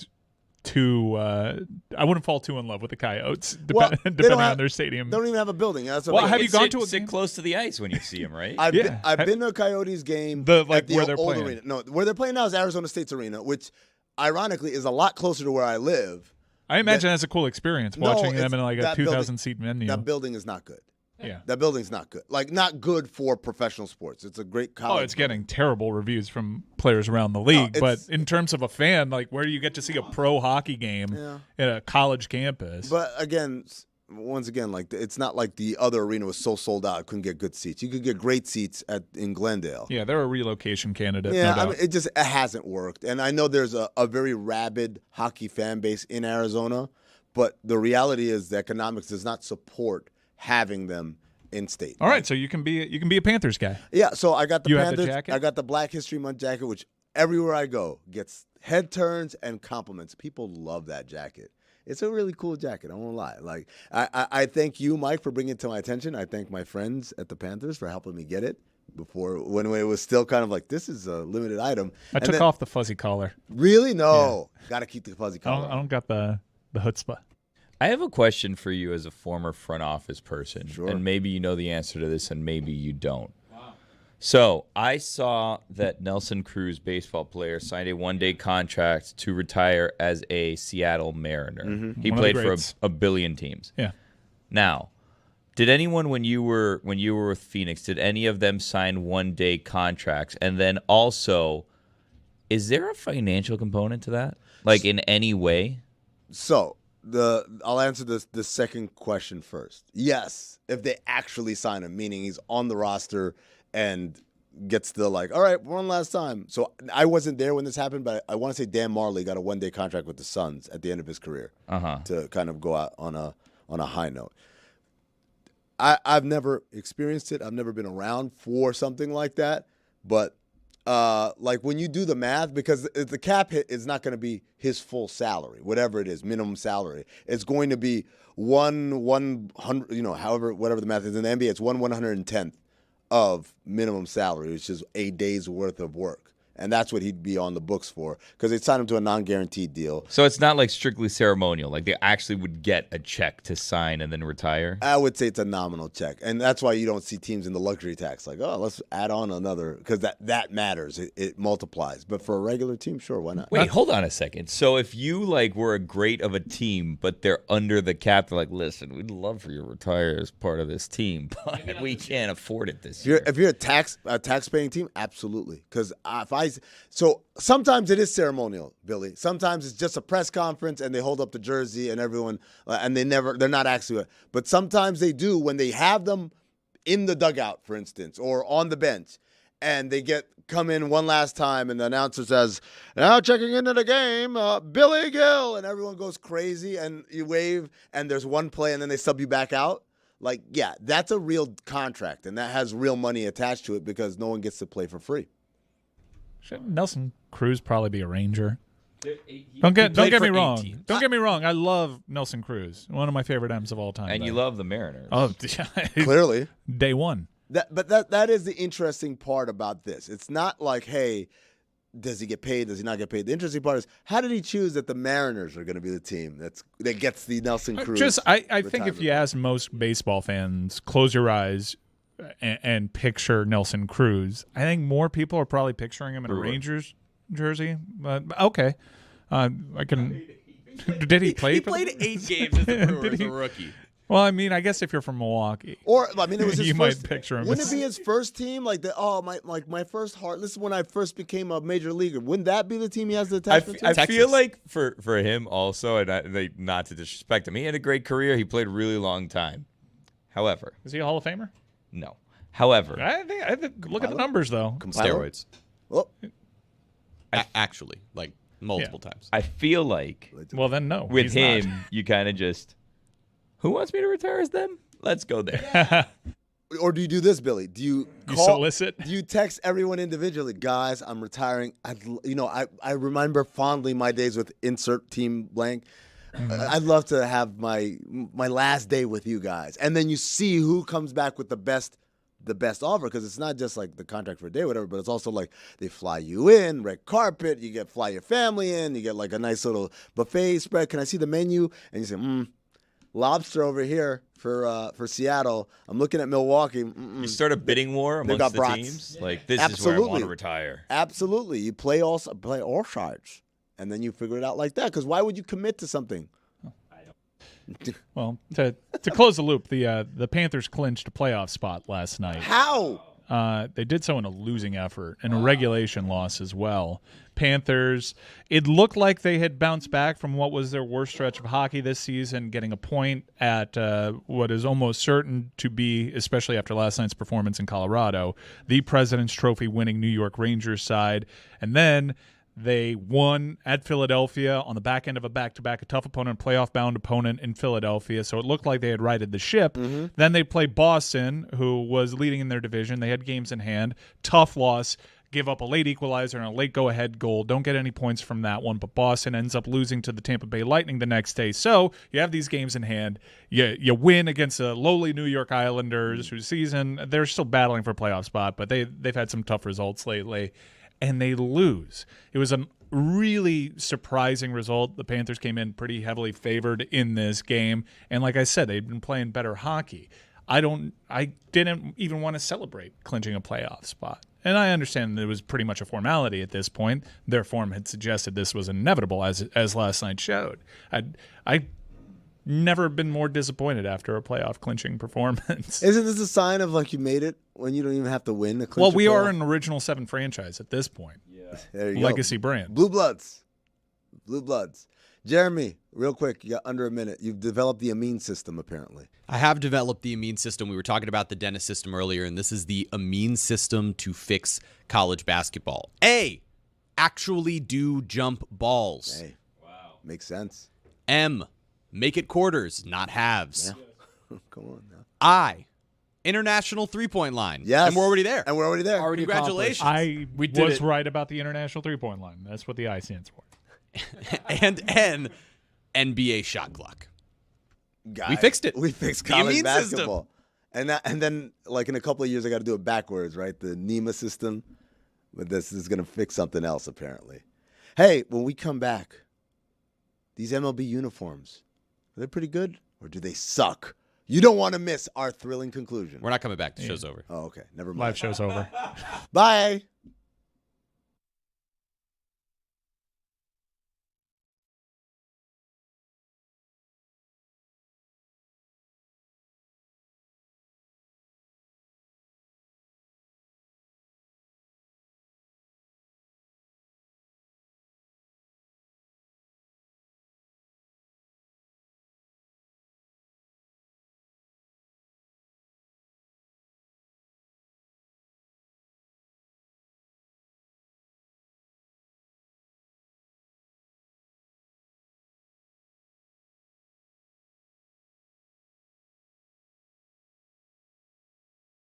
too. I wouldn't fall too in love with the Coyotes, Well, depending on their stadium. They don't even have a building. That's Well, what have you gone to a sit game? close to the ice when you see him, right? I've Yeah. been to a Coyotes game. Like, at the where they're old playing. arena. No, where they're playing now is Arizona State's arena, which ironically is a lot closer to where I live. I imagine that's a cool experience No, watching them it's- in like a that 2,000 seat venue. That building is not good. Yeah. That building's not good. Like, not good for professional sports. It's a great college. Oh, it's getting terrible reviews from players around the league. But it's- in terms of a fan, like where do you get to see a pro hockey game at a college campus? But again, once again, like it's not like the other arena was so sold out, it couldn't get good seats. You could get great seats in Glendale. yeah, they're a relocation candidate. Yeah, no doubt. I mean, it hasn't worked. And I know there's a very rabid hockey fan base in Arizona, but the reality is the economics does not support having them in state. All right, so you can be a Panthers guy. Yeah, so I got the You have the Panthers. jacket? I got the Black History Month jacket, which everywhere I go gets head turns and compliments. People love that jacket. It's a really cool jacket. I won't lie. Like I thank you, Mike, for bringing it to my attention. I thank my friends at the Panthers for helping me get it before when it was still kind of like this is a limited item. I took off the fuzzy collar. Really? No, got to keep the fuzzy collar. I don't got the chutzpah. I have a question for you as a former front office person. Sure. And maybe you know the answer to this and maybe you don't. Wow. So I saw that Nelson Cruz, baseball player, signed a one-day contract to retire as a Seattle Mariner. Mm-hmm. He One of the played for greats. a billion teams. Yeah. Now, did anyone when you were with Phoenix, did any of them sign one-day contracts? And then also, is there a financial component to that? Like in any way? So I'll answer the second question first. Yes, if they actually sign him, meaning he's on the roster and gets the like, all right, one last time. So I wasn't there when this happened, but I want to say Dan Marley got a one-day contract with the Suns at the end of his career to kind of go out on a high note. I've never experienced it. I've never been around for something like that, but like when you do the math, because the cap hit is not going to be his full salary, whatever it is, minimum salary. It's going to be 100, however, whatever the math is in the NBA, it's 1/110th of minimum salary, which is a day's worth of work. And that's what he'd be on the books for because they signed him to a non-guaranteed deal. So it's not like strictly ceremonial. Like they actually would get a check to sign and then retire? I would say it's a nominal check. And that's why you don't see teams in the luxury tax like, oh, let's add on another because that matters. It multiplies. But for a regular team, sure, why not? Wait, hold on a second. So if you were a great of a team, but they're under the cap, they're like, listen, we'd love for you to retire as part of this team, but we can't afford it this year. If you're a tax-paying team, absolutely. Because so sometimes it is ceremonial, Billy. Sometimes it's just a press conference and they hold up the jersey and everyone, and they're not actually. But sometimes they do when they have them in the dugout, for instance, or on the bench, and they come in one last time, and the announcer says, "Now checking into the game, Billy Gill," and everyone goes crazy, and you wave, and there's one play, and then they sub you back out. Like, yeah, that's a real contract, and that has real money attached to it because no one gets to play for free. Should Nelson Cruz probably be a Ranger? Don't get me wrong. Don't get me wrong. I love Nelson Cruz, one of my favorite M's of all time. And you love the Mariners. Oh, Clearly. day one. But that is the interesting part about this. It's not like, hey, does he get paid? Does he not get paid? The interesting part is, how did he choose that the Mariners are going to be the team that gets the Nelson Cruz? I think if you ask most baseball fans, close your eyes and picture Nelson Cruz, I think more people are probably picturing him in a Rangers jersey. But okay, I can. Did he play? He played 8 games as a Brewer as a rookie. Well, I mean, I guess if you're from Milwaukee, or I mean, it was his you first, might picture him. Wouldn't it be his first team? Like my first heart. This is when I first became a major leaguer. Wouldn't that be the team he has the attachment to? I feel like for him also, and not to disrespect him, he had a great career. He played a really long time. However, Is he a Hall of Famer? no. However, I think look at the numbers though. Steroids. Oh, Actually, like multiple times. I feel like Well, then no. with he's him, not. you kind of just, who wants me to retire as them? Let's go there. or do you do this, Billy? Do you You call? solicit? Do you text everyone individually, guys? I'm retiring. I remember fondly my days with insert team blank. I'd love to have my last day with you guys, and then you see who comes back with the best the best offer because it's not just like the contract for a day or whatever, but it's also like they fly you in, red carpet, you fly your family in, you get like a nice little buffet spread. Can I see the menu? And you say, lobster over here for Seattle. I'm looking at Milwaukee. You start a bidding war amongst the teams. Like this is where I want to retire. Absolutely, you play all sides, and then you figure it out like that. Because why would you commit to something? Well, to close the loop, the Panthers clinched a playoff spot last night. How? They did so in a losing effort and a regulation loss as well. Panthers, it looked like they had bounced back from what was their worst stretch of hockey this season, getting a point at what is almost certain to be, especially after last night's performance in Colorado, the President's Trophy winning New York Rangers side. And then they won at Philadelphia on the back end of a back-to-back, a tough opponent, playoff-bound opponent in Philadelphia. So it looked like they had righted the ship. Mm-hmm. Then they play Boston, who was leading in their division. They had games in hand. Tough loss. Give up a late equalizer and a late go-ahead goal. Don't get any points from that one, but Boston ends up losing to the Tampa Bay Lightning the next day. So you have these games in hand. You win against the lowly New York Islanders, whose season, they're still battling for a playoff spot, but they've had some tough results lately. And they lose. It was a really surprising result. The Panthers came in pretty heavily favored in this game. And like I said, they'd been playing better hockey. I didn't even want to celebrate clinching a playoff spot. And I understand that it was pretty much a formality at this point. Their form had suggested this was inevitable, as last night showed. I never been more disappointed after a playoff clinching performance. Isn't this a sign of like you made it when you don't even have to win to clinch? Well, we are an original 7 franchise at this point. Yeah, there you Legacy go. brand. Blue Bloods. Jeremy, real quick, you got under a minute. You've developed the immune system, apparently. I have developed the immune system. We were talking about the Dennis system earlier, and this is the immune system to fix college basketball. A, actually do jump balls. Hey, wow, makes sense. M, make it quarters, not halves. Yeah. Come on now. I, international three-point line. Yes. And we're already there. Already Congratulations. I We did was it. right about the international three-point line. That's what the I stands for. And N, NBA shot clock. Guys, We fixed it. We fixed The college immune basketball. And then, like, in a couple of years, I got to do it backwards, right? The NEMA system. But this is going to fix something else, apparently. Hey, when we come back, these MLB uniforms, are they pretty good or do they suck? You don't want to miss our thrilling conclusion. We're not coming back. The show's over. Oh, okay. Never mind. Live show's over. Bye.